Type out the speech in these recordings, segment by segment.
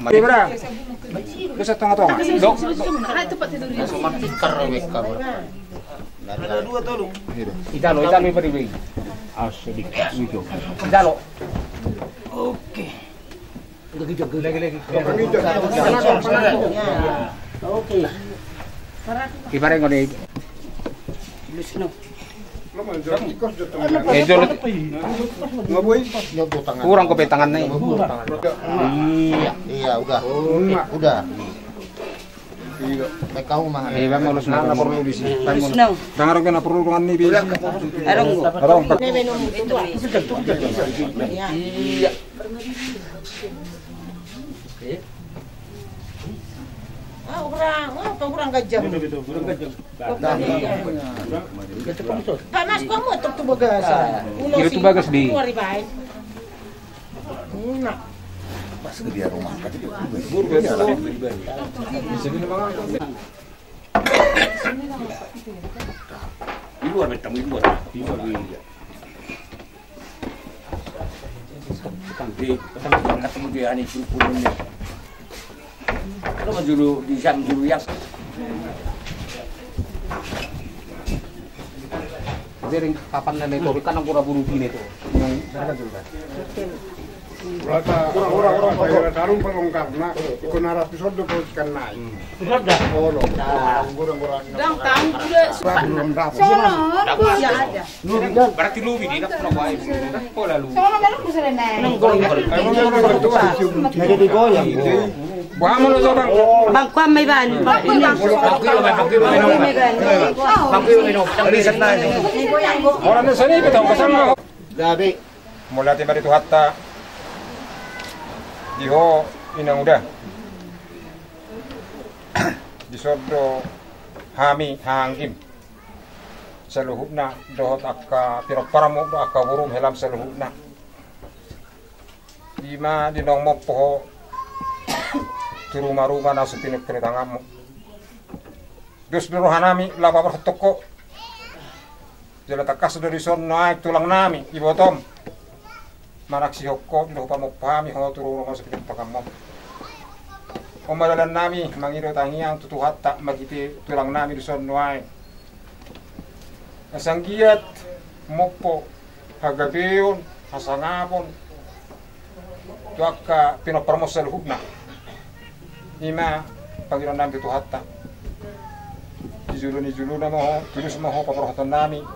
Mari berang. Bisa tengah-tengah. Dok. Ada dua tolong. Italo iparibig. Sedikit video. Italo. Oke. Lagi. Oke. Ipareng ko ni. Lusno. Kurang ko tangan na eh. Iya, udah. May kahumahan. Iya, malus na perlu di sini. Dangarong ka na perlu kan ni bil. Arong. Iya. Kurang gajah. Panas kamu untuk tu bagas. Kira tu bagas di. Pas dia rumah. Di luar betam di luar. Ketemu dia ani pulunnya. Kalau juru di jam juru yang Jadi kapan na ito, kan ang pura-puro gini ito. Yung sana juga. Orang-orang pada tarung pelongkar nak ikut naras episode ko ikan naik. Sudah dah. Dang tahu juga. Belum dapat. Ya ada. Berarti lubi di nak pernah wae. Pola lubi. Sono meron ko sila na. Jadi digoyang. Wah mo lo bang. Bang kwa may ban. Bang Orang na sani kita kasama. Gabi. Mula tiba itu hatta. Diho inang udah. Disodo hami hangim. Seluhupna dohot akka piroparamu akka burung helam seluhupna. Ima dinong mopo tu rumah-rumah nasu pinik keretangamu. Dus hanami laba bertoko. Jala takas dari son naik tulang nami ibotom. Manak si hokko ilo pa mo pahami ho turu rumah sepinik pakammo. Omadalan nami mangiro tangiang tutuhat tak magiti tulang nami di son naik. Asanggiat mopo hagabeon hasangapon. Tuaka pinopromosel hubna. Ima pangiron nami tutuhat tak. Dijulu na mo tulus mo ho paprohoton nami.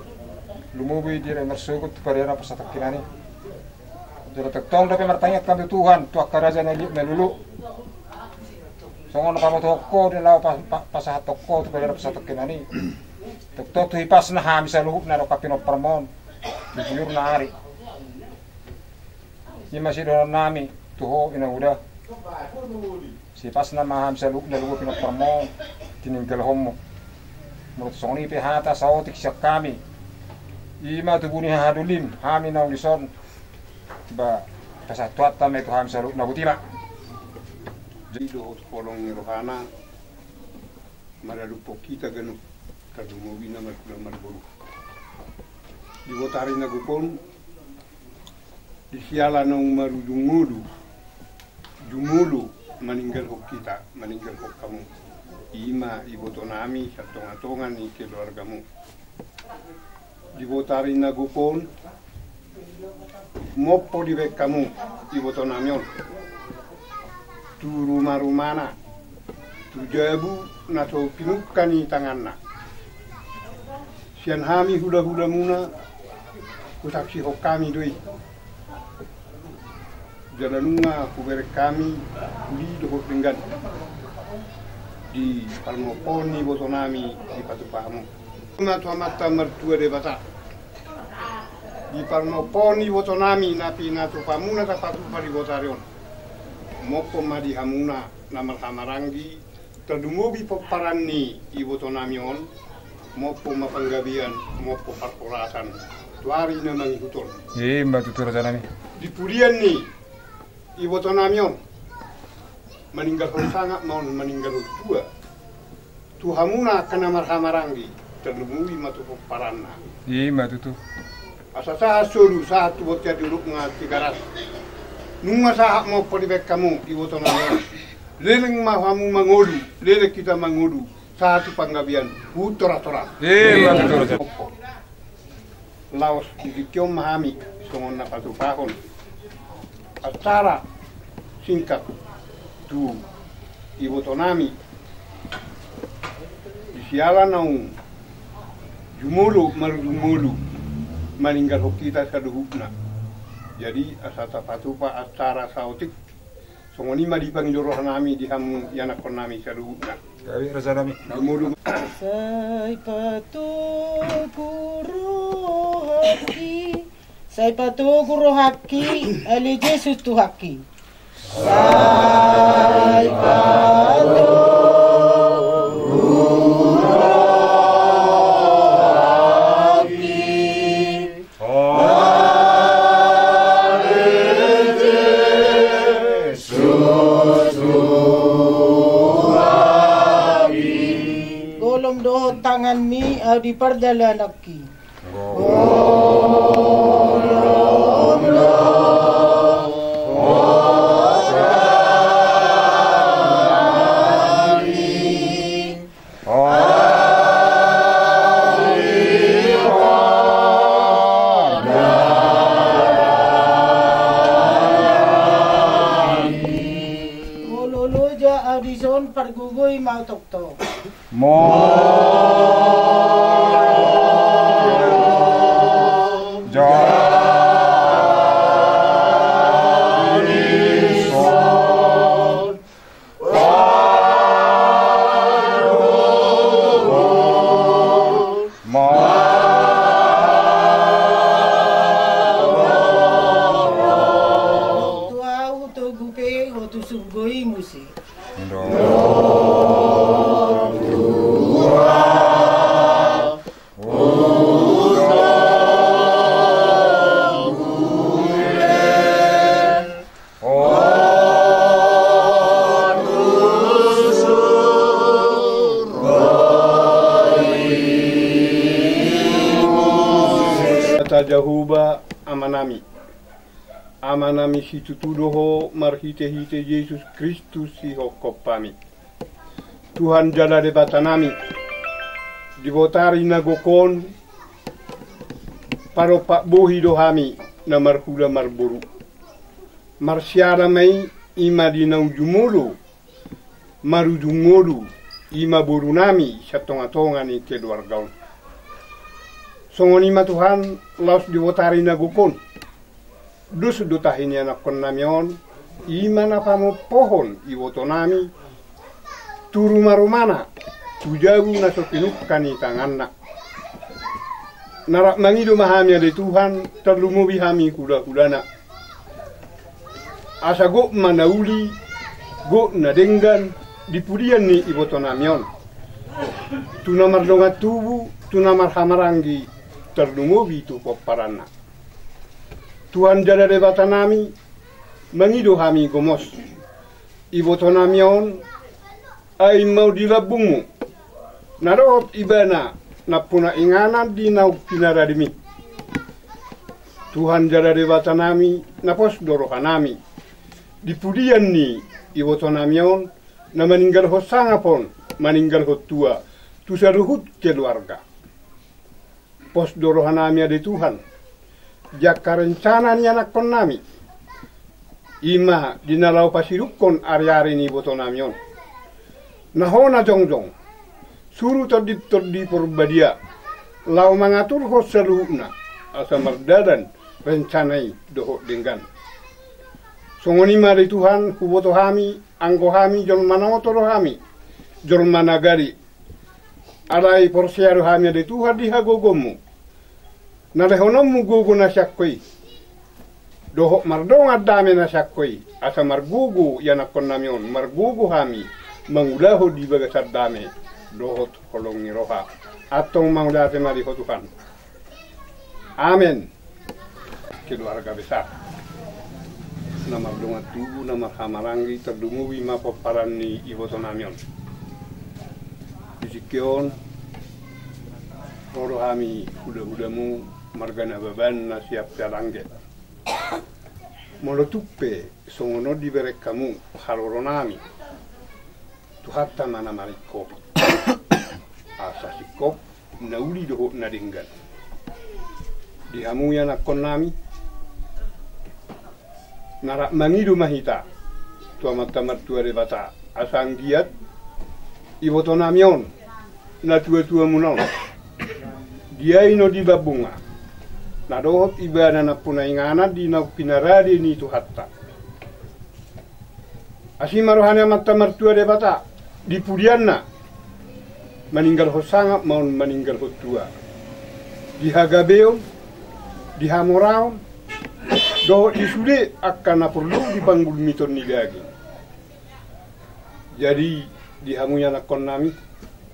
Lumubi dire mersugut parera pasatak kinani. Jadi tektong dapat bertanya kami Tuhan, tuak karaja melulu. Songon kamu toko di lau pasah toko tu pada pasatak kinani. Tektong tu hipas na hamisa luhuk na kapino permon di buyur na hari. Ini masih dalam nami tuho ina udah. Si pas na hamisa luhuk na luhuk pino permon tininggal homo. Menurut songni pihata saotik siap kami. Ima tubuni hadulim hami na ulison. Ba pasatuat tame to ham saluk na butima. Jadi dohot polong rohana maralupo kita ganu kadumobi na marboru. Di botari na gupon di siala na jumulu meninggal hok kita, meninggal hok kamu. Ima ibotonami satongatongan ni keluargamu. Di botari na gupon mopo di bek kamu iboto namion tu rumah-rumana tu jabu nato pinukani tanganna sian hami hula-hula muna kusaksi hokami doi jalanunga kuberek kami kuli dohot dengan di palmoponi iboto nami di patupamu nato amata mertua de bata di parmoponi wotonami napi natu pamuna tapatu pari wotarion mopo madi hamuna namar hamarangi tadumubi poparanni i wotonamion mopo mapanggabian mopo parporasan tuari na mangihutol Mbak tutur sana nih. di purian ni i wotonamion meninggal sanga maun meninggal tua tu hamuna kana marhamarangi tadumubi matu poparanna Mbak tutur. Asa sulu satu botnya dulu ngati garas. Nunga sahak mo polibek kamu iwoto namion. Leleng mahamu mangodu, lele kita mangodu. Satu panggabian, tora-tora. Betul. Laos dikiom mahami, songon na patupahon. Acara singkat tu iwoto nami. Disialan naung jumulu marjumulu maninggal hokita saduhukna. Jadi asata patupa acara sautik songoni ma dipangijorohan nami dihamu yanakon nami saduhukna. Kami rasa nami. Jumulu Sai patuguro haki, sai patuguro haki, ali Jesus tu haki. Sai patuguro haki. Golong dohot tangan mi di perjalanan ki. Gololo ja audison pargugoy mau tok-tok. Tuau to gupe ho tu sugoi musik. Jahuba amanami si tutudoho marhite-hite Yesus Kristus si hokopami. Tuhan jala de batanami dibotari nagokon paro pak bohi dohami na marhula marboru. Marsiara mai ima dinau jumulu marujungodu ima borunami satonga-tonga ni keluargaon. Songonima Tuhan laos diwotari nagukon. Dus dutahin anak kon namion. Ima na pamo pohon iwoto nami. Turu marumana. Tujagu na sopinuk kani tanganna. Narak mangido mahami ade Tuhan. Terlumubi hami kuda-kudana. Asa go manauli. Go nadenggan. Dipudian ni iwoto namion. Tunamar dongat tubu. Tunamar hamarangi. Terlumubi tu poparana. Tuhan jala de batanami mangido hami gomos. Iboto namion ay mau dilabungu. Narot ibana napuna inganan di nau pinaradimi. Tuhan jala de batanami napos dorohanami. Dipudian ni iboto namion na maninggal ho sangapon maninggal ho tua. Tu saruhut keluarga. Pos dorohanami ade Tuhan. Jaka rencana ni anak kon nami. Ima dinalau pasirukon ari-ari ni boto namion. Nahona jongjong. Suruh terdi perbadia. Lau mengatur ho seluhna. Asa merdadan rencanai dohok denggan. Songonima ade Tuhan kuboto hami. Angko hami jol manotoro hami. Jol managari. Alai porsiaru hami ade Tuhan dihagogomu. Nalehonomu gugu na syakkoi. Dohok mardonga dame na syakkoi. Asa margugu yanakon namion. Margugu hami. Mangudaho di bagasar dame. Dohot holongi roha. Atong mangudate mariho Tuhan. Amin. Keluarga besar. Nama donga tubu, nama hamarangi. Terdumuwi mapoparan ni iboto namion. Disikion. Roro hami huda-hudamu. Margana baban na siap calangge. Molotupe songono di berek kamu haroronami tuhatta mana marikop asa sikop nauli doho nadinggan di hamu ya nakon nami narak mangidu mahita tua mata mertua de bata asang giat iboto namion na tua munon dia ino di babunga na dohot ibana na punaingana di na pinaradi ni tuhatta asimarohana mata mertua de bata di pudianna meninggal hosanga maun meninggal hotua di hagabeo di hamorao do di sude akan perlu dipanggul miton ni lagi jadi di hamunya nakon nami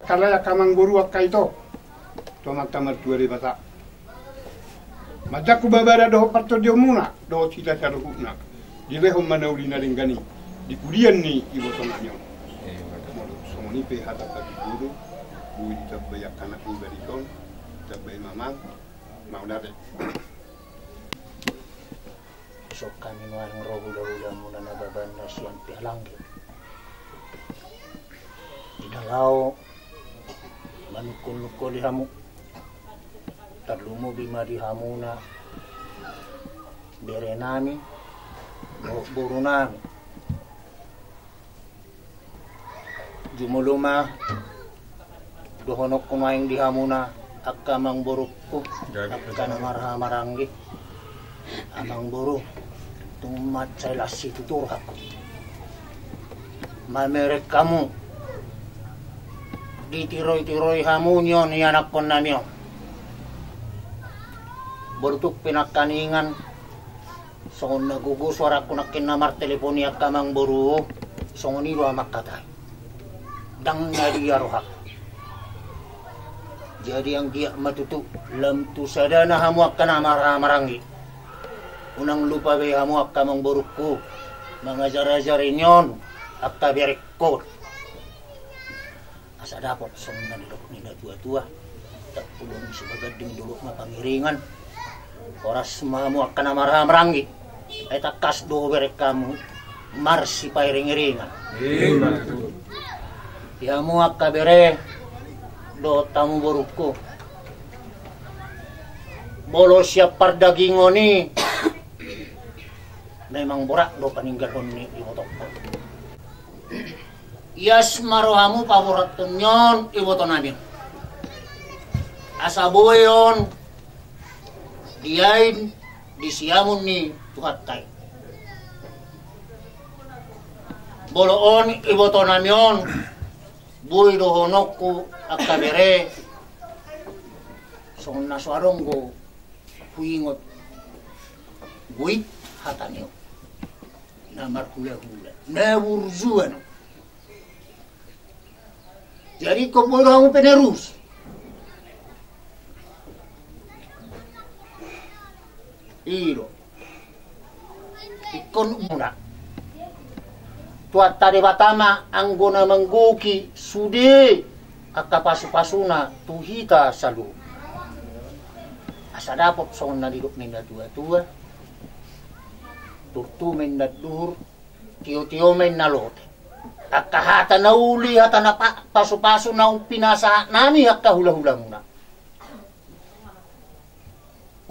kala ya kamang boru akaito to mata mertua de bata majaku babara do parto diomuna do cita saruhuna di lehom manauli naringgani di pudian ni iboto nanyo somoni pe hata tadi guru bui tabayak kana ibarikon tabay mamang mau dade so kami nuang rohula-hula muna nababan na siyang pihalanggi idalaw manukul-nukul hamu tarlumo bimari hamuna berenami burunami jumuluma dohonok kumaing di hamuna akamang burukku akana marha-maranggi amang buru tumat say lasi tuturhak mamerek kamu ditiroy-tiroy hamunyon yanak kon namyo burtuk pinakaningan songon nagugus warak kunakin namar teleponi akamang buru songon ilo amak katay dang nadiyarohak jadi yang dia matutu lam tu sadana hamuak kana maranggi unang lupa be hamuak kamang burukku mangajar-ajarin yon akka berekko asa dapat songan dok nina tua-tua tak pulun sebagai ding dulu na pangiringan oras mamuak kana maranggi ay takas do berek kamu marsi pairing-iringan ya muak kabere do tamu burukku bolo siap pardagingoni memang borak do paninggal honni di motok yas marohamu paborat tunyon iboto namin asaboyon diain disiamun ni tuhatay boloon iboto namin buy dohonokku akabere son naswarong go puingot buit hatanyo namar hula-hula naburzuan jadi kau bodoh penerus iro ikon muna tuat tadi batama anggona mengguki sude akapasu-pasuna tuhita salu asa dapot songon na diduk ninda tua-tua turtu men na dur tio-tio men na lote akahata na uli hata na pasu-pasu na pinasa nami akka hula-hula muna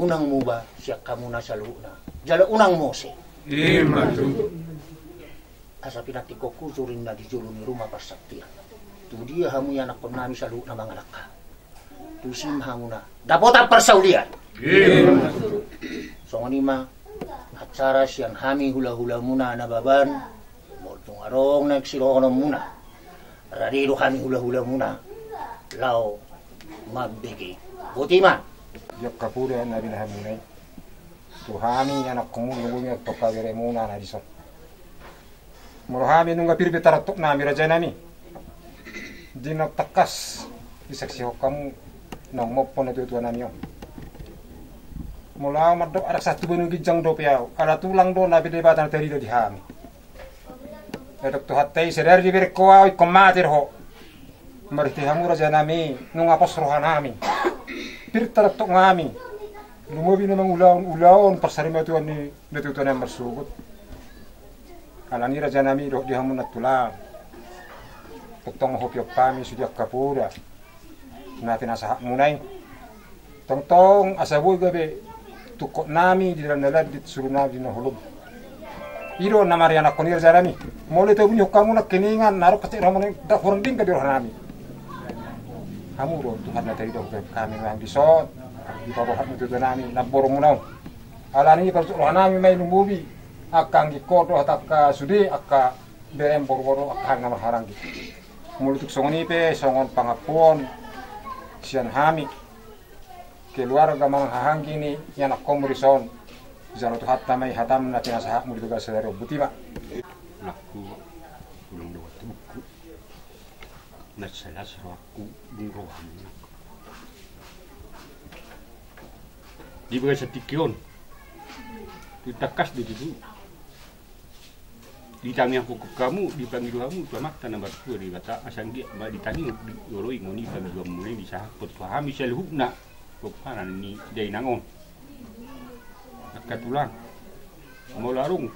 unang muba siya kamu na salu na jala unang mose asa pinatiko kusurin na di juluni rumah pasaktian tu dia hamu yang nak nami salu na mga laka tu sim hamu na dapotan persaulian so nganima acara siang hami hula-hula muna na baban moltong arong nagsirokono muna radido kami hula-hula muna lao magbigi butima yok kapure na binahamunay tuhami anak kumulungunya tokagere muna na diso murahami nunga pirbe taratok na miraja nami di nagtakas isaksi ho kamu nong mopo na tuwa nami yo mula madok arak satu benu gijang do piao kada tulang do na bidebatan teri do di hami edok to hattei sedar di berko ay komatir ho marti hamu raja nami nunga posrohan nami pir taratok ngami lumobi na mang ulaon persarima tuan ni natutuan yang bersugut Alani raja nami roh dia hamun natulang. Tong hopiok kami sudah kapura. Natin asa munay. Tong asaboy gabe tukok nami di dalam di suruh nabi di nahulub. Iro nama riana konir jarami. Mulai tahu punya kamu nak keningan naruh kecil ramai dah kurang ding ke di nami. Kamu roh Tuhan nak tadi dah kami memang disot. Di bawah hati itu nami nabor munau. Alani kalau roh nami main lumbubi. Akang gikodo ataka sudi aka BM boro-boro akang nama harang gitu. Mulutuk songon ipe songon pangapon sian hami keluarga mang hahanggi ni yang nak komurison jano tu hatta mai hatam na tinasa mu ditugas sadaro butima laku ulung do tuku na salas aku bungrohan di bagai satikion ditakas di situ ditanya aku ke kamu dipanggil kamu selamat tanah batu di kata asal dia ditanya di oroi ngoni panggil kamu mulai di sahut pahami selhubna koparan ni dari nangon tulang mau larung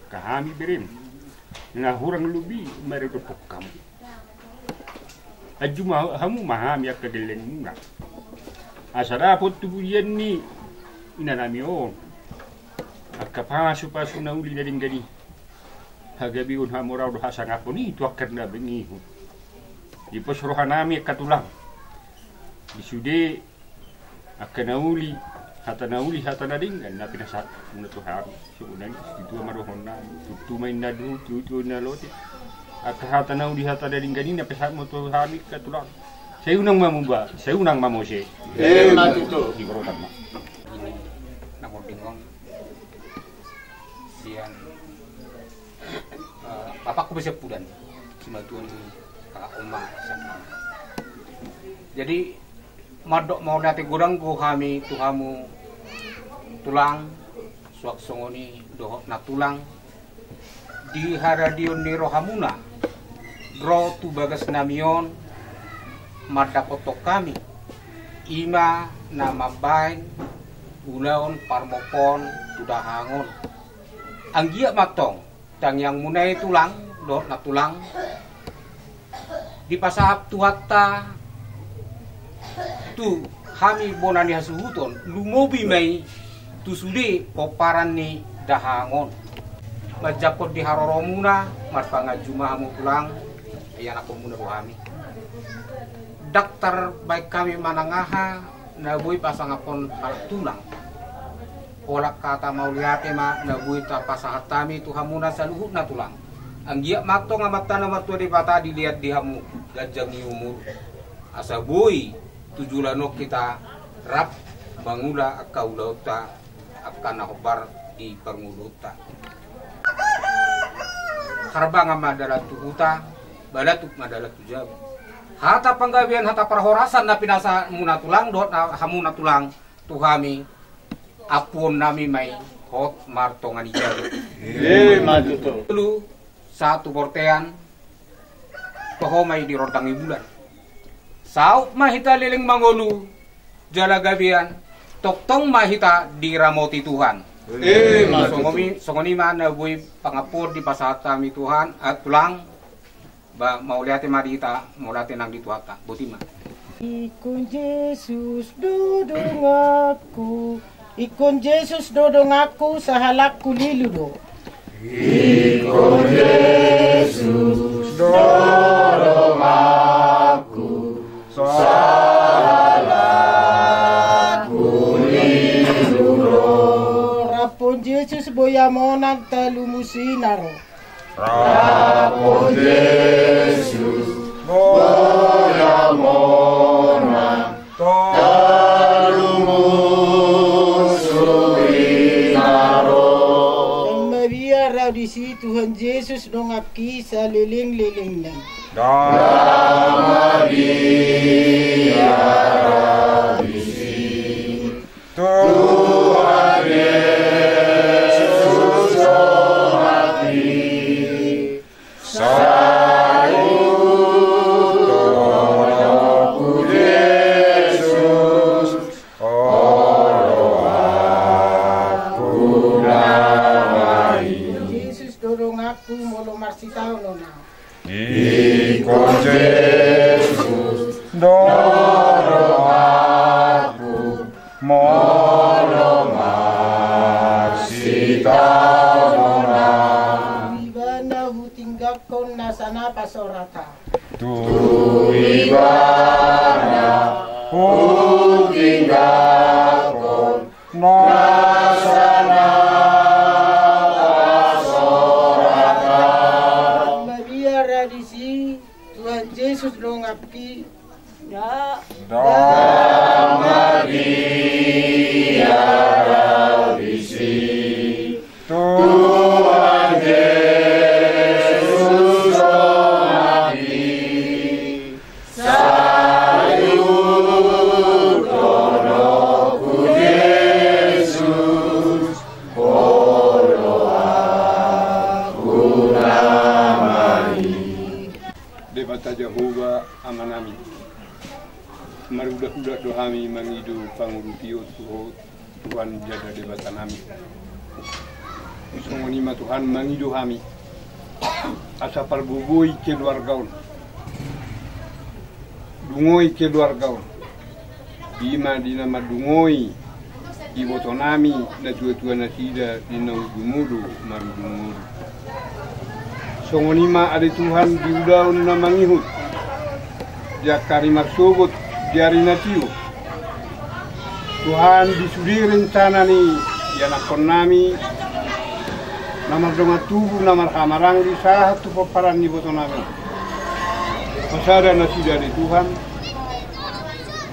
kami berim nah hurang lubi mari dopok kamu ajuma kamu maham ya kedeleng munga asara pot tubuyan ni inanamion akapasu pasu na uli dari gani hagabi un hamura do hasang ako ni itu akarna bengi di posrohan nami katulang disude akanauli hata nadinggan na pinasat muna to hari suunan itu marohon na tumain na du tu na lote akahata nauli hata nadinggan na pesat mo to hari katulang saya unang mamumba saya unang mamose matuto di korotan ma ini namo bingong sian bapakku bisa pudan cuma tuan kakak omah jadi madok mau dati gudang ku kami tuhamu tulang suak songoni dohok na tulang di haradion ni rohamuna dro tu bagas namion mada kotok kami ima nama bain unaon parmopon sudah hangon anggia matong tang yang munai tulang dohok na tulang di pasahap tuhatta tu kami bonani hasuhuton lumobi mai tu sude koparan ni dahangon majakot di haroromuna marpanga jumahamu pulang ayan ako muna rohami daktar baik kami manangaha nabuy pasangapon halak tulang olak kata mauliate ma nabuy tapasahatami tuhamuna sa luhut na tulang ang giyak makto nga mata na martua di pata dilihat di hamu gajang umur asa boy tujulanok kita rap mangula akaulauta akan nakobar di permuluta karbang madalat tuhuta balatuk madalat tujab hata panggawian hata perhorasan na pinasa muna tulang dot na hamuna tulang tuhami apun nami mai hot martongan ijab matuto lu satu bortean tohomai di rodang bulan saup mahita liling mangolu jalagabian toktong mahita di ramoti Tuhan songoni mana buy pangapur di pasahat kami Tuhan at tulang ba mau lihat marita mau lihat nang dituata butima Ikon Yesus dodong aku Ikon Yesus dodong aku sa halak kuliludo Ikon Yesus dodong aku sa halak kuliludo Rapon Yesus boyamo nagtalumusinaro Rapon Yesus boyamo di si Tuhan Yesus dongaki sa liling-liling nan. Maria di si Tuhan Yesus dongaki sa tahu nona. Ikut Yesus dorong aku, molong maksita nona. Ibana hutinggak kon nasana pasorata. Tu ibana hutinggak kon nasana pasorata. Maria radisi Tuhan Yesus longapki. Ya. Maria radisi Tuhan Yesus longapki. Sayur donoku Yesus polo aku namani. Debata Jehovah amanami. Marudah-udah dohami mangidu pangurupio Tuhan jaga debata nami. Songonima Tuhan mangidu hami. Asa parbubui keluar gaun. Dungoi keluar gaun. Dima dina madungoi. Iboto nami na tua-tua nasida dina udumudu marudumudu. Songonima ada Tuhan diudaun na mangihut. Dia karimar sobot diari natiu. Tuhan disudi rencana ni yanakon nami namar donga tubuh namar hamarang di sahat tu paparan ni boto nami. Pasada nasida di Tuhan.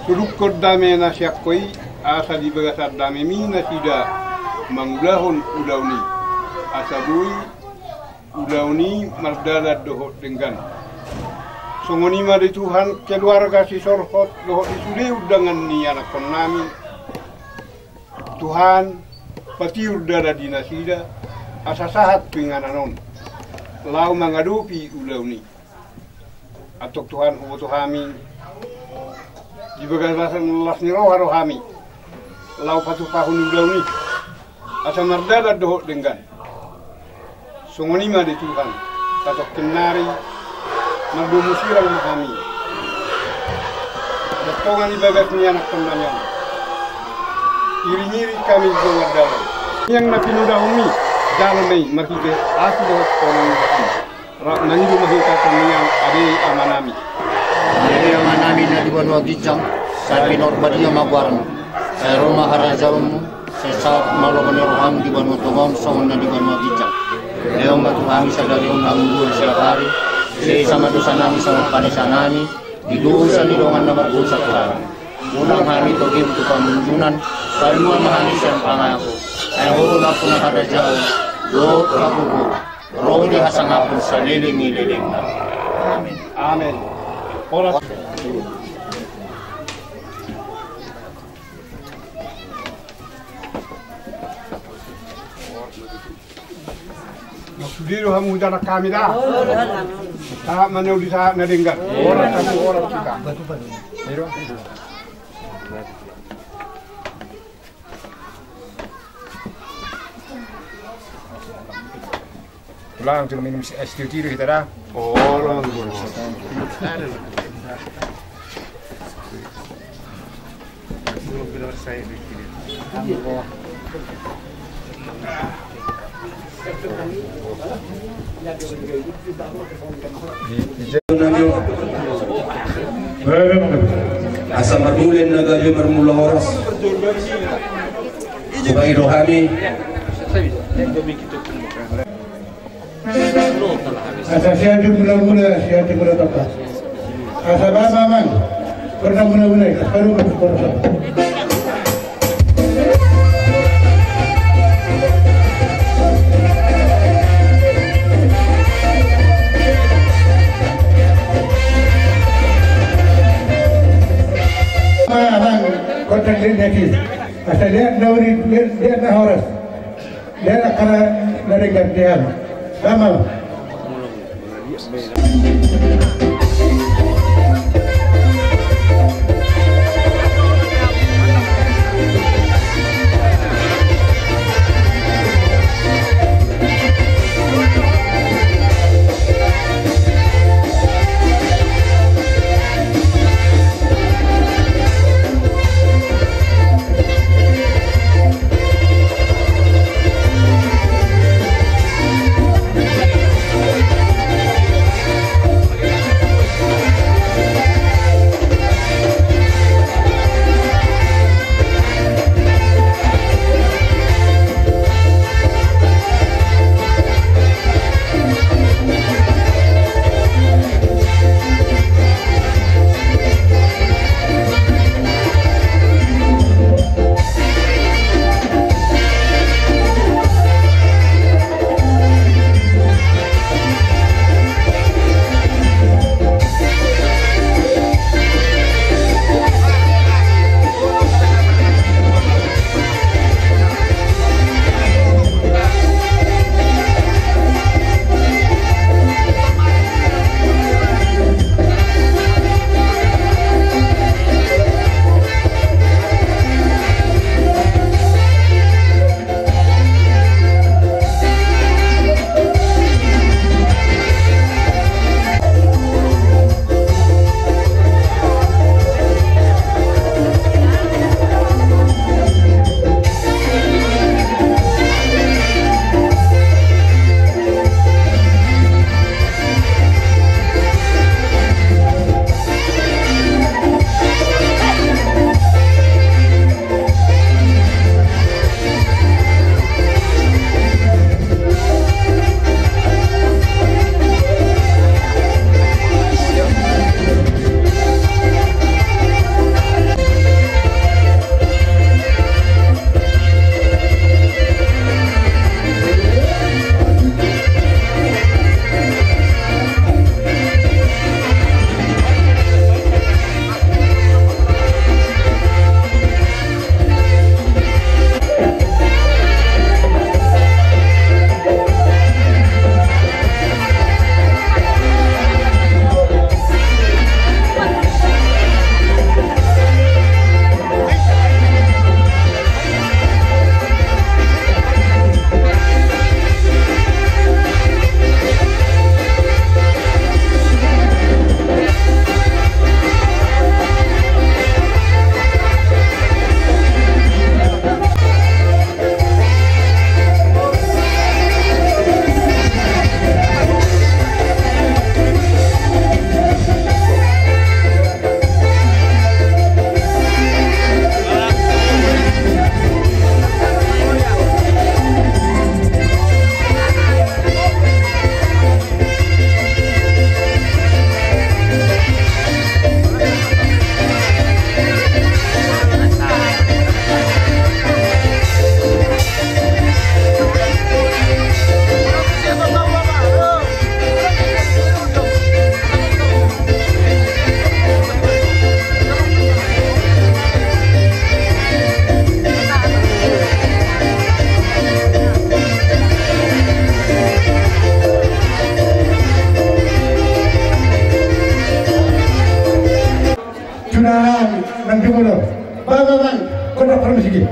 Surukot dame nasiakoi asa di bagasar dame mi nasida manglahon udauni. Asa bui udauni mardalat dohot denggan. Songonima di Tuhan keluarga si sorhot dohot disudi udangan ni anak nami. Tuhan patiur dada dinasida asa sahat pingananon. Lau mangadupi udauni. Atok Tuhan huboto hami di bagasan las ni roha rohami. Lau patu pahun udauni. Asa mardalat dohot denggan. Songonima di Tuhan atok kenari magbumusirang mahami. Datongan ibagat ni anak penanyang. Iri-iri kami jawadaran. Yang napinudahumi dalam may makikit aku dapat orang mahami. Nangidu mahika kami yang adi amanami. Adi amanami na di banwa gijang sa pinor badia magwarno. Sa Roma harajamu sa malobani roham di banwa tongon songon na di banwa gijang. Leong batu kami sa dari unang sila hari. Si sama dosa nami sama panisa nami didosa ni dongan na berdosa Tuhan. Unang kami togi untuk pamunjunan semua mahani siyang pangako. Ay hula po na kada jauh do kabubo. Roh di hasang hapon sa liling-liling na. Amen. Amen. Oras. Sudiro hamu dana kami dah. Tak mana di saat nadenggan. Orang satu orang kita. Hero. Tulang tu minum es tiu tiru kita dah. Orang tu. Asa marmulen na gabi marmula oras. Kubai rohani. Asa siya mula-mula siya mula tempat. Asa bapa man pernah mula-mula baru berkorban. Abang kontak lagi. Asa lihat nawari lihat na horas. Lihat akara dari gantian. Sama. mula. Bang, kau nak permisi.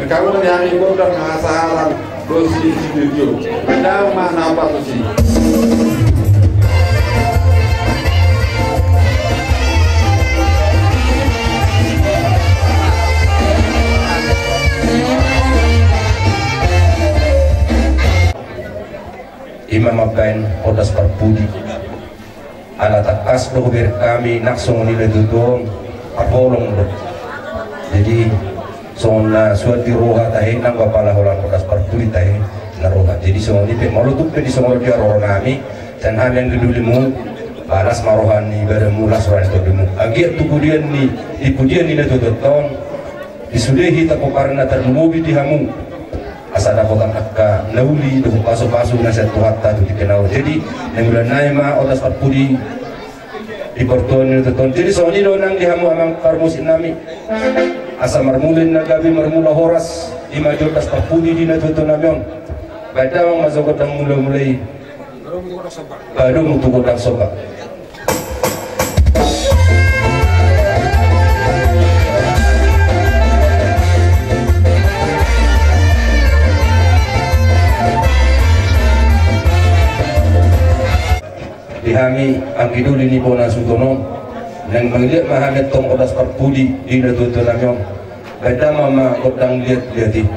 Kamu yang ikut dan masalah dosi studio. Ada mana apa tu sih? Imam Abbain Odas Parpudi ala takas do kami naksong nila dudong apolong do. Jadi sona suati roha tahe nang bapala holan Odas Parpudi tahe na roha. Jadi sona ni pe malu tu pe di sona dia roha nami dan hamian gedulimu balas marohan ni beramu lasran to demu. Agiat tu kemudian ni di kemudian ni na ton disudehi tak karena termubi di hamu. Asal dapat akka nauli do paso-paso na sa tuhatta do dikenal. Jadi nang bulan naima Odas Parpudi di porton itu ton. Jadi soni do nang dihamu amang karmus inami. Asa marmulin na gabi marmula horas ima Odas Parpudi di natuto namyon. Bada ang mazogot ang mulai baru mutukot ang soba. Dihami ang kiduli ni Bona Sutono nang melihat mahamet tong Odas Parpudi di natuto namyon. Bada mama kodang lihat-lihat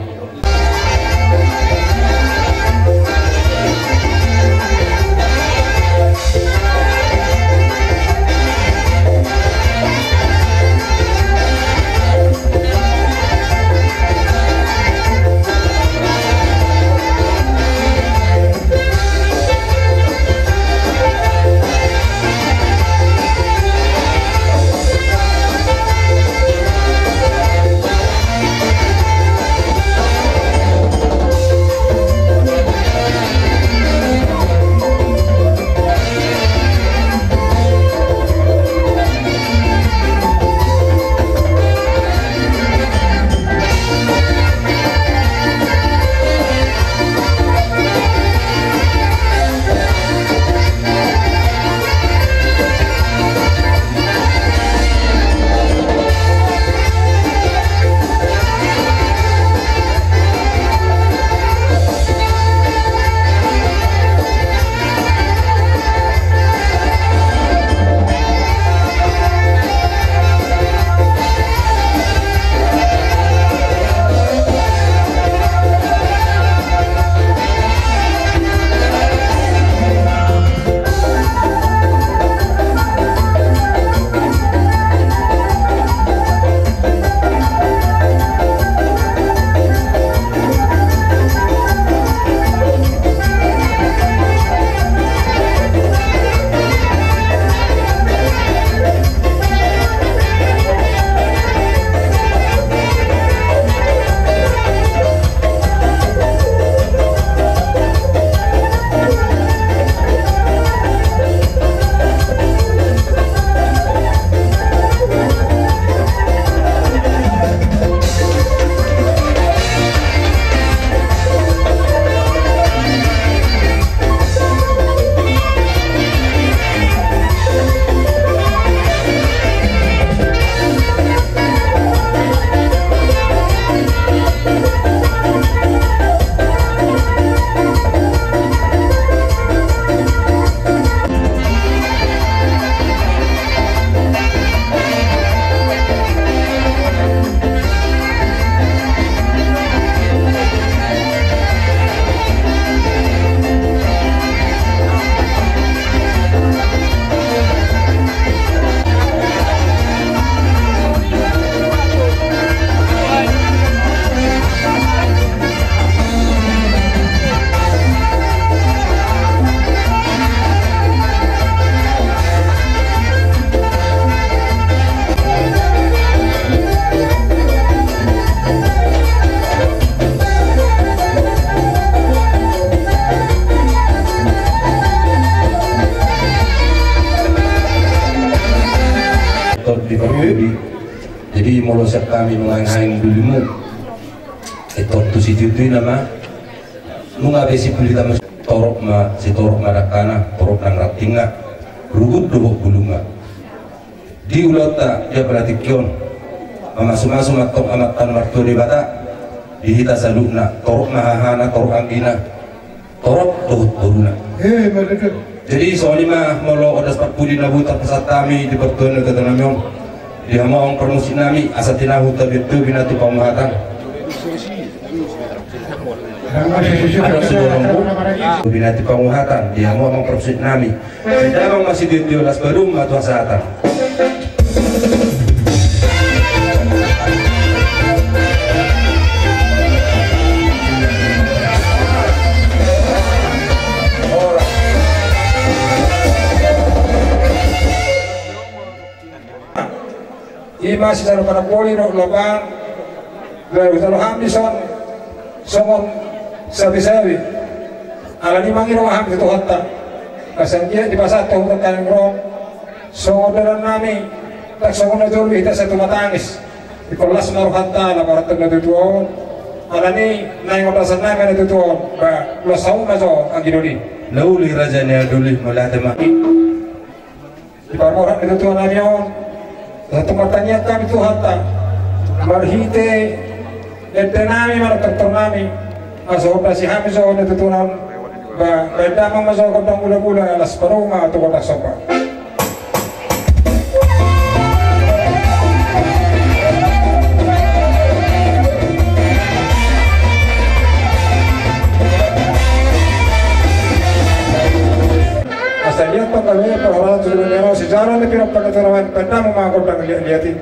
siap kami mengaing dulumu. Itu si itu nama nunga besi puli tamu torok ma si torok madakana torok nang ratinga rugut dobok bulunga di ulota dia berarti kion masuk matok amat tan martu di bata dihita salukna torok mahahana torok angina torok dohut boruna jadi soalnya mah molo odas parpudi nabuta pesat kami di pertuan ke tanamyong dia mau permusin nami asatinahu tabitu binatu pamahatan binati penguhatan dia mau mempersulit nami tidak masih ditulas baru atau asatan Ima si saro para poli no lobang dari saro hamison somon sabi-sabi ala ni mangiro maham itu hatta kasanjia di pasar tahu tentang rom saudara nami tak saudara jauh kita satu matangis di kelas naruh hatta la para tengah tujuan ala ni naik otasan nami ada tujuan ba lo saung maso agiroli lauli rajanya duli malatema di parmoran itu tujuan nami on satu matanya kami itu hatta marhite etenami marataktor nami asohda si hami sohda tutunan ba beda mang maso kodang bula-bula alas paruma atau kotak sopa asal lihat pangkalnya orang sudah nyawa sejarah lebih rapat keterawan beda mang kodang lihatin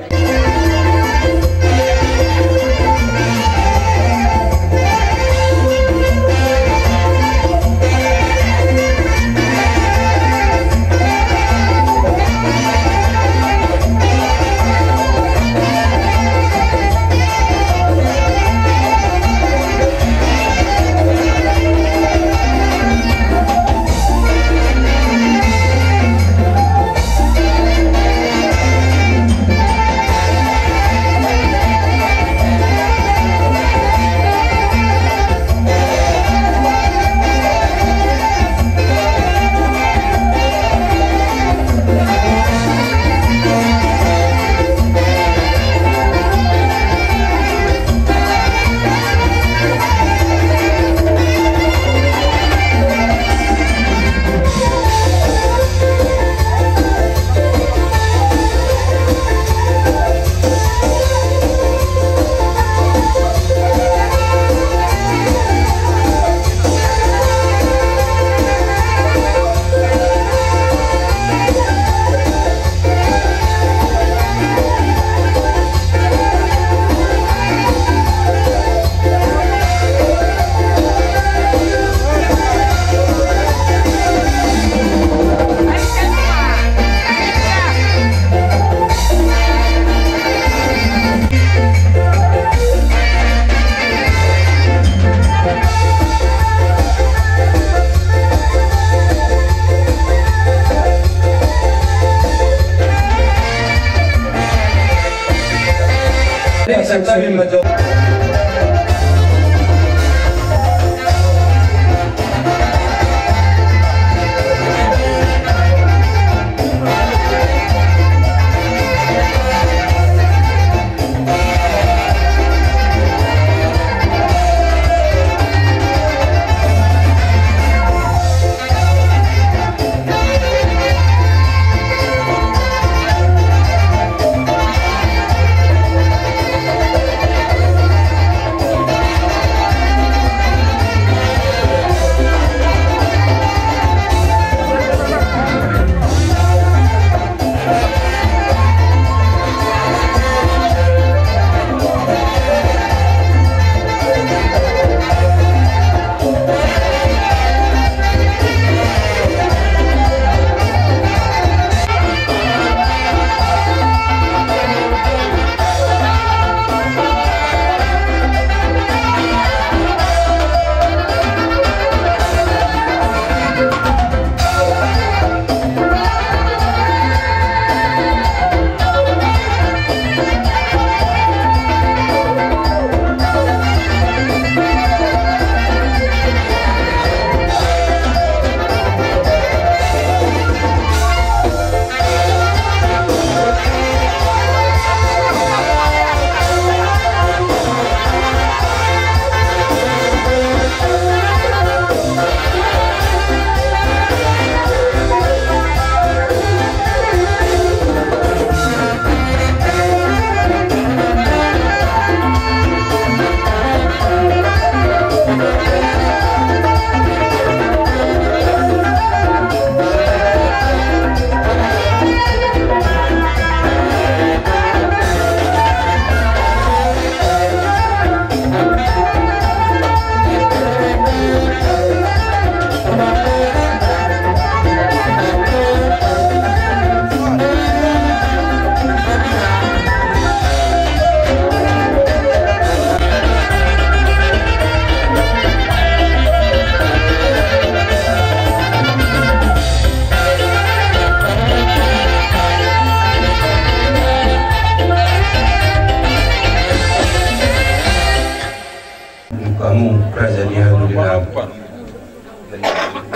kamu rajanya dulu dinami.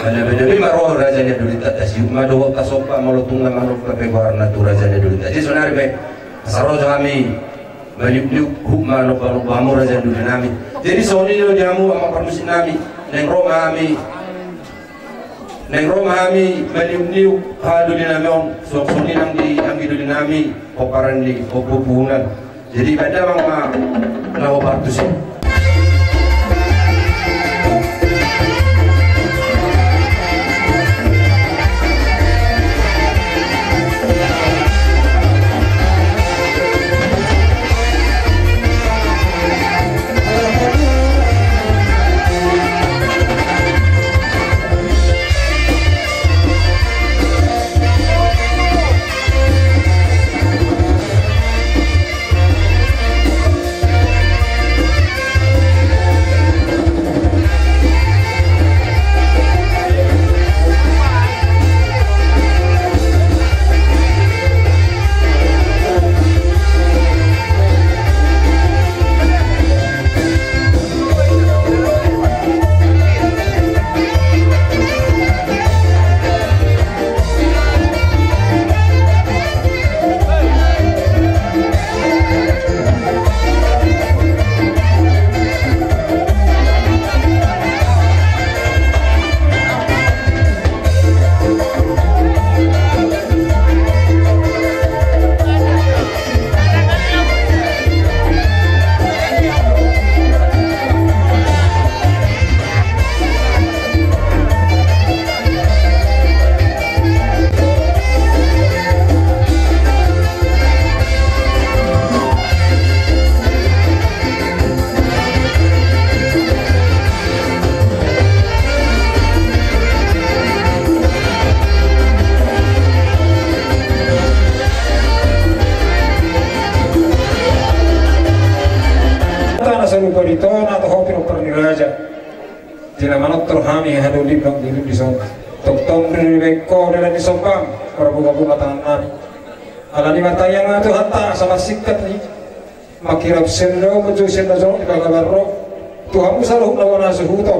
Beda-beda maroh rajanya dulu tak tasib mado kasopa malotung manok pepewarna tu rajanya dulu. Jadi sebenarnya be saroj kami balik-balik manok kamu raja dulu dinami. Jadi soni lo jamu sama permusin nami neng Roma kami balik-balik hadu dinami on soni nang di dulu dinami oparan di opupungan. Jadi pada mama lawa batu sih. Tidak mana terhami hadu libang diri di sana. Tong dari beko dan di sombang prabu-prabu tangan. Alani mata yang itu hatta sama sikat ni. Makirap sendo menuju sendo di bagabarro. Tuhan selalu lawan asuh to.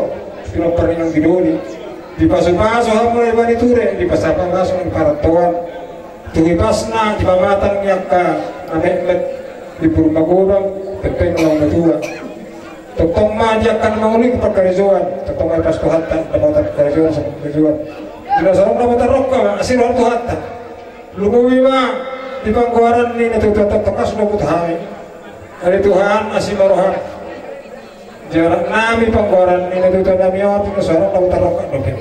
Pino pernah bidoni. Di pasu-pasu hamu leban itu re di pasapang langsung di paratuan. Tuhi pasna di pamatan yakka amet di purmagodam tepeng lawan tua. Tentang dia akan mengulik perkarizuan, tentang lepas Tuhatan, dapat perkarizuan sama perkarizuan. Tidak salah dapat terokka, asiran Tuhatan. Lumawi mah di pangkuaran ini itu tetap tekas dapat hari. Hari Tuhan asih marohan. Jarak nami pangkuaran ini itu tetap nami awat itu seorang dapat terokka doken.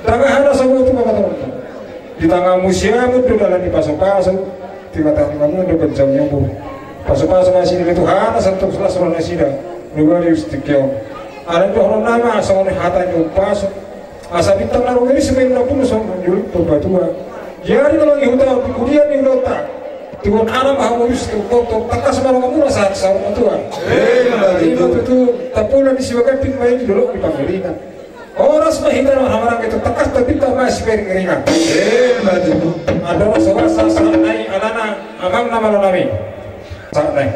Tengah ada semua itu bapak teman. Di tengah museum itu dalam di pasok-pasok, tiba-tiba kamu dapat jam nyambung. Pasok-pasok nasi ini Tuhan satu selasron nasi dah. Lugar istiqomah. Ada orang nama asal hata nyupas. Asal bintang naruh ini sebenarnya pun sama jual berbatuan. Jadi kalau kita kemudian di letak, Tuhan anak bahawa istiqomah takas malam kamu rasa sama Tuhan. Itu tak pula disiapkan tim main dulu di panggilan. Orang semahita orang itu takas tapi tak masih beringat. Ada orang saat naik alana amam nama nami saat naik.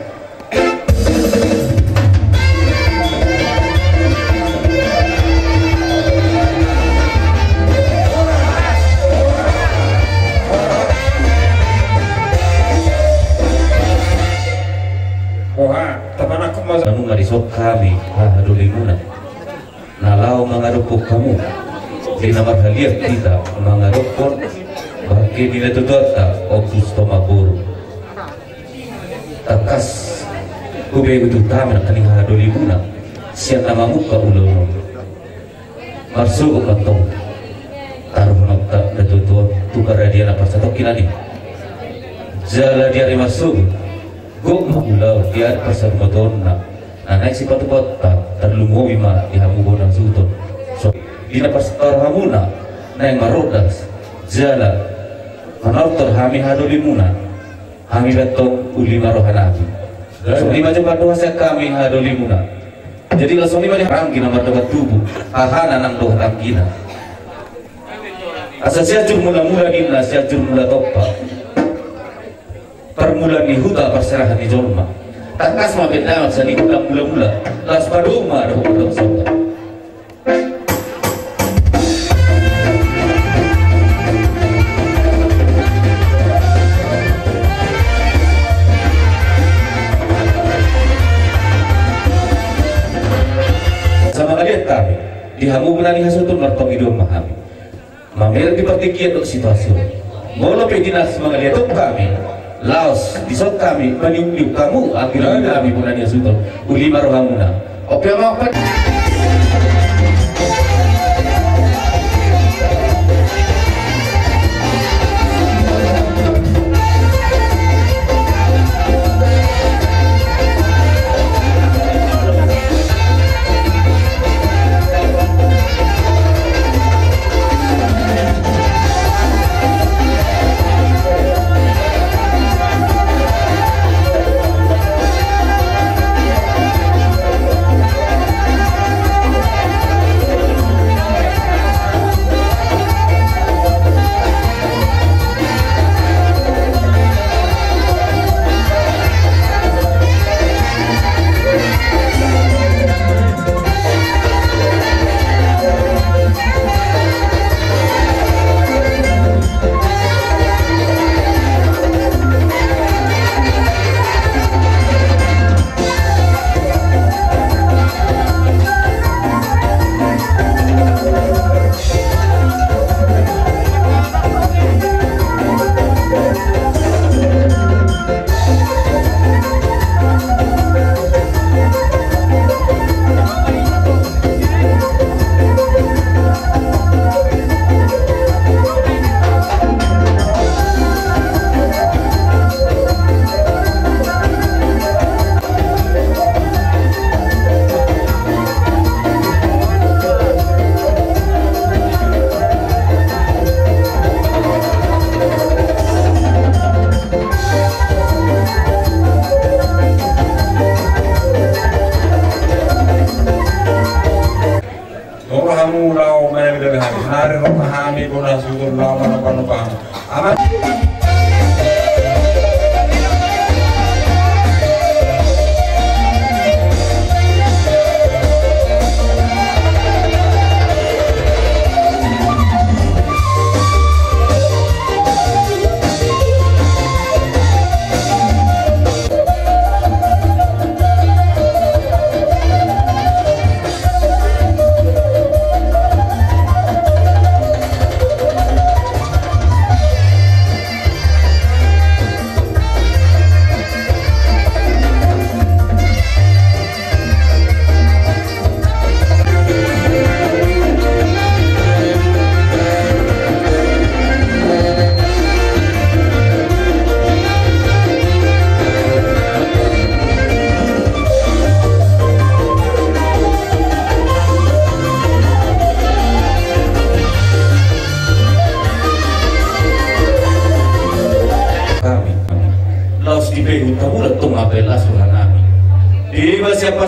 Kamu marisok kami hadu limuna nalau mengaduk kamu di nama haliah kita mengaduk pun bagi nilai tudota opus tomaburu takas kube itu taman kaning hadu limuna siap nama muka ulun masuk kantong taruh nokta datutuan tukar dia napa satu kinani jala dia masuk gok mulau dia pasar batona naik si patu kota terlumui ma di hamu bonang suton so di napas hamuna naik marodas jala manautor hami hadolimuna hami betong uli marohanabi so lima jembat doa kami hadolimuna jadi langsung lima diharangki nomor dekat tubuh hahana nang doa rangkina asa siajur mula-mula dinna siajur mula topa permulaan di huta perserahan di jolma takas mabenda sa nikudang mula-mula las paduma roh udang sobat. Sama kalian kami dihamu menani hasutun martong hidup mahami mamir di pertikian untuk situasi molo pedinas mengalir tuk kami laos disot kami meniup kamu akhirnya kami menani hasutun uli marohamuna oke mau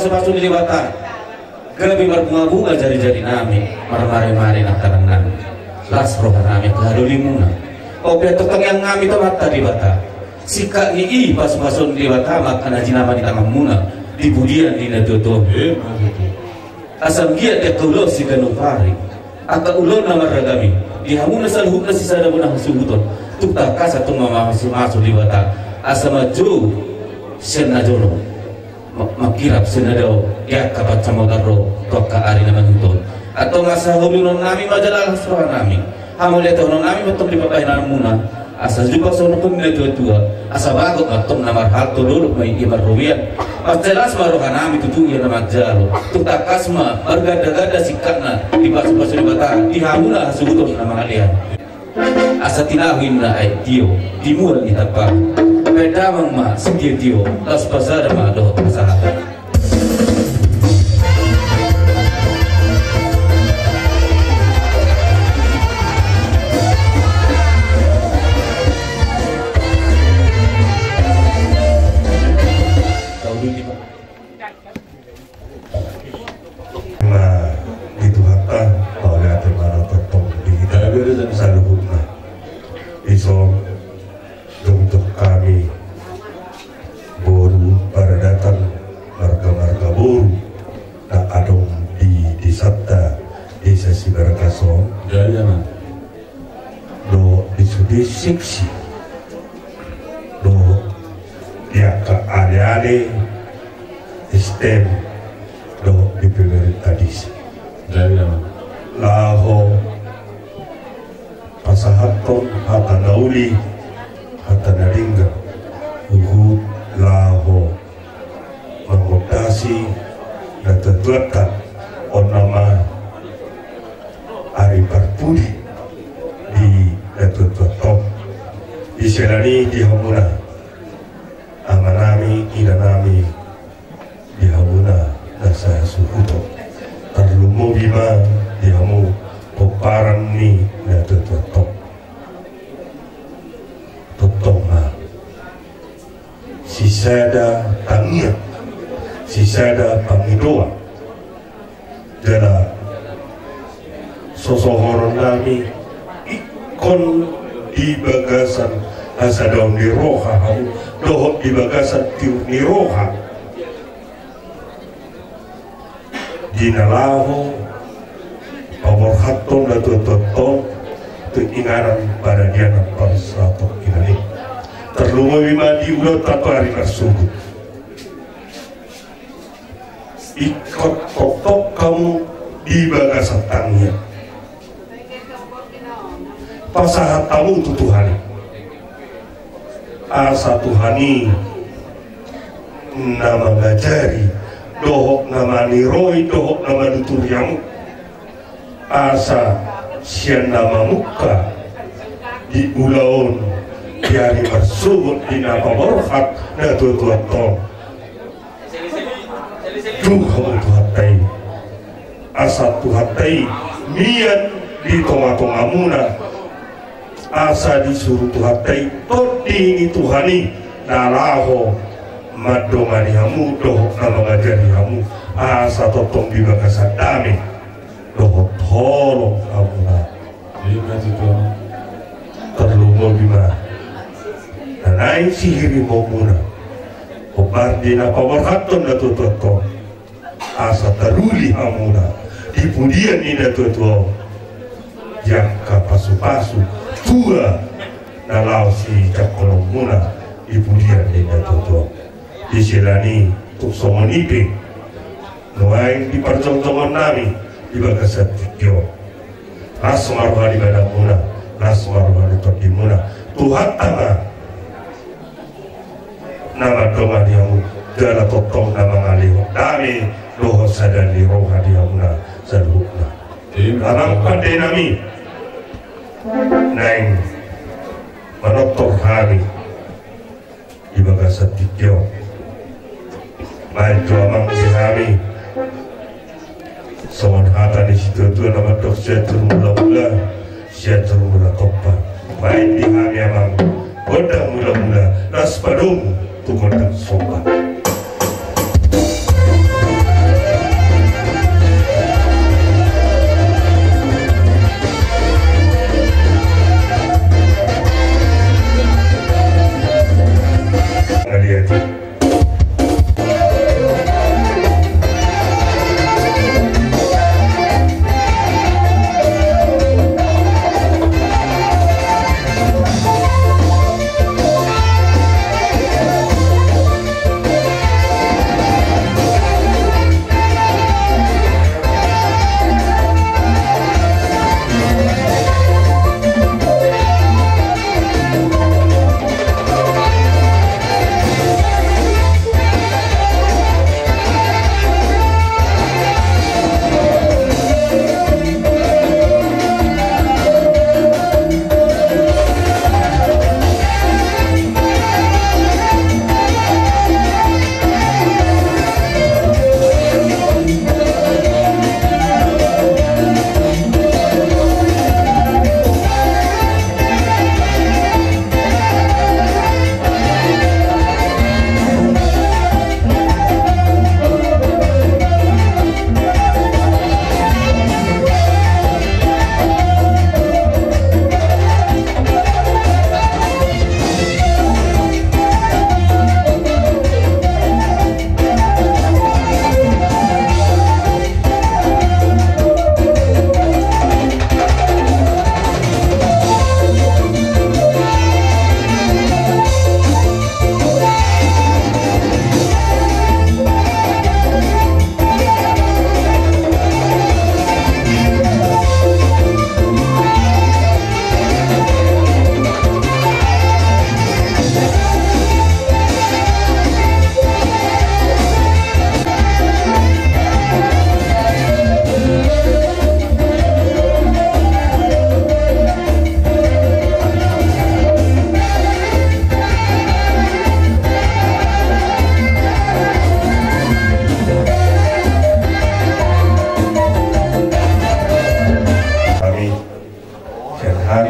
pasuk-pasuk di lewatan kelebi berbunga-bunga jari-jari nami marmari-mari nak tanang nami las rohan nami kehadu limuna opia tetang yang ngami temata di bata sika ii pasuk-pasuk di bata makan haji nama di tangan muna di budian di nadoto asam gia tiap tulo si ganupari aka ulon nama ragami di hamuna salhubna si sada bunah subuton tukta kasa tung mama masuk di bata asam maju sena jono makirap senado ya kapat samodaro toka ari naman huton atau ngasa huminon nami majalah suara nami hamul itu non nami betul di babahin muna asa juga sono pun tua asa bago atong namar halto dulu mai imar ruwian pas jelas maruhan nami tutu ya nama jalo tukta kasma bergada-gada sikatna di basu-basu di bata di hamuna subuton nama kalian asa tinahin na ay tio dimul itapa beda mama sedia tio las pasar ma do sahabat Untuk kami boru para data so Jaya na. do disudi siksi do dia ke ale-ale stem do di pemerintah desa. Jaya na. Laho pasahaton hata nauli hata naringga uhud laho mengodasi dan tetuatan on nama Ari Parpudi di Datutuatom di selani di Hamuna amanami idanami di Hamuna nasa suhuto terlumu bima di Hamu peparan ni Datutuatom Totoma sisada tangnya sisada pangidoa jala sosohoron nami ikon di bagasan asa daun di roha dohot di bagasan tiur di roha di nalaho pamor haton dan tuton keingaran pada dia nampak satu kinani terlalu memang diulang tanpa hari tersebut ikut totok kamu di bagasan tangnya pasahat tamu tu Tuhani asa Tuhani nama ngajari dohok nama niroi dohok nama nuturiamu asa sian nama muka di ulaun diari bersubut di nama borhat na tuan tong Tuhan Tuhatai asa Tuhatai mian di tonga-tonga muna asa disuruh Tuhatai todi Tuhani nalaho madomani hamu doh nama ngajari hamu asa totong di bagasan dami doh tolong kamu lah terlalu bima dan lain sihiri muna obar di napa berhaton na tututo asa teruli hamuna di pudian ini tututo jaka pasu-pasu tua nalau si cakolong muna ibudian di tutup di silani tuk somonipe nuain di percontohan nami di bagasan tikyo ras maruha di badan muna ras maruha di toki muna Tuhan tama nama doma diamu dala totong nama ngaliho dami loho sadan di roha diamuna salhukna alang pandai nami naing manotor hari di bagasan tikyo main amang si hari soan hata di situ tu nama dok syatur mula-mula syatur mula topa main di hari amang bodang mula-mula nas padung tu bodang sopa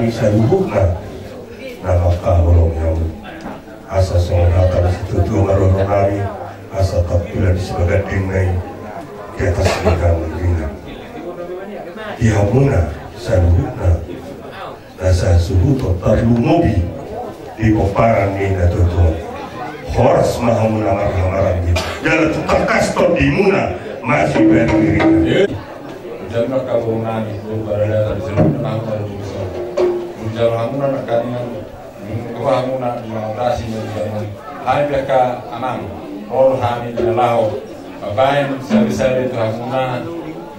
kami saluhukna nama kahulong yang asa songon hata situ tu marono nami asa tapulan sebagai dengai di atas negara negara dihamuna saluhukna asa suhuto tarlumobi di koparan ni na tutu horas mahamuna marhamaran gitu jalan tukang kastor di muna masih berdiri jangan kalau nani berada di sini menang dari besar jalan hamuna nakanya kehamuna mengatasi menjadi hai mereka anang rol kami di lau bain seri-seri itu hamuna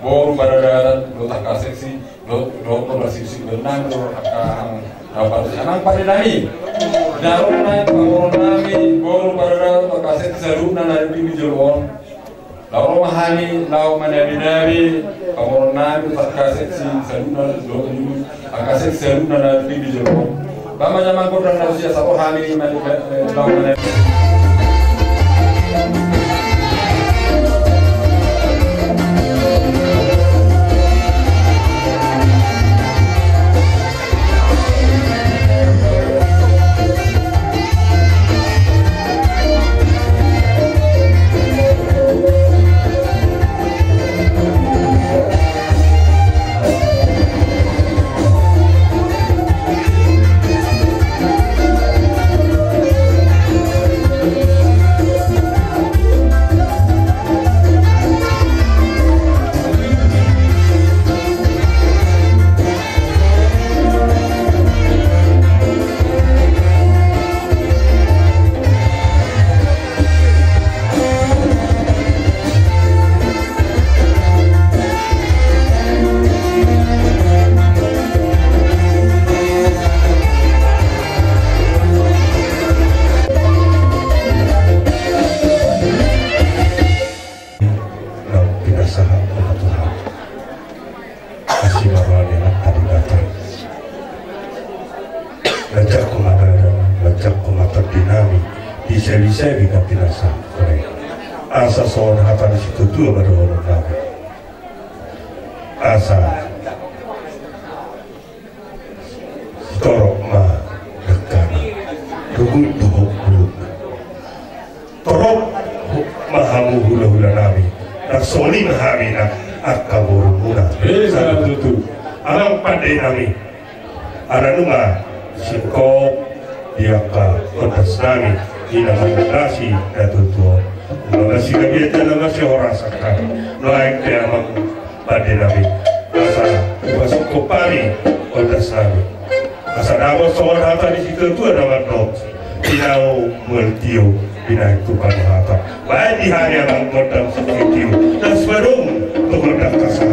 boru berada do tak seksi do bersisi benang do akan dapat anang pada nani jarum naik pangurun nami boru berada tak seksi seruna dari bini jelon lau mahani lau manabi pangurun nami tak seksi seruna do akan seksi seruna dari bini jelon Bama zaman kodang nausia satu hari lau manabi Seri tapi rasa asa soal hata di situ tu baru orang tahu asa torok ma dekana tugut tuhuk torok mahamu hula nami nak soli mahami nak akabur muna tutu alang pandai nami ada nunga sikop diaka kontes nami ina mengatasi datutu mengatasi kegiatan mengatasi orang sakar naik ke amang pada nabi asa masuk kopari kontes nabi asa dapat soal hata di situ tu ada mandok tinau mertiu bina itu pada hata baik di hari yang modal seperti dan sebelum mengodak kasar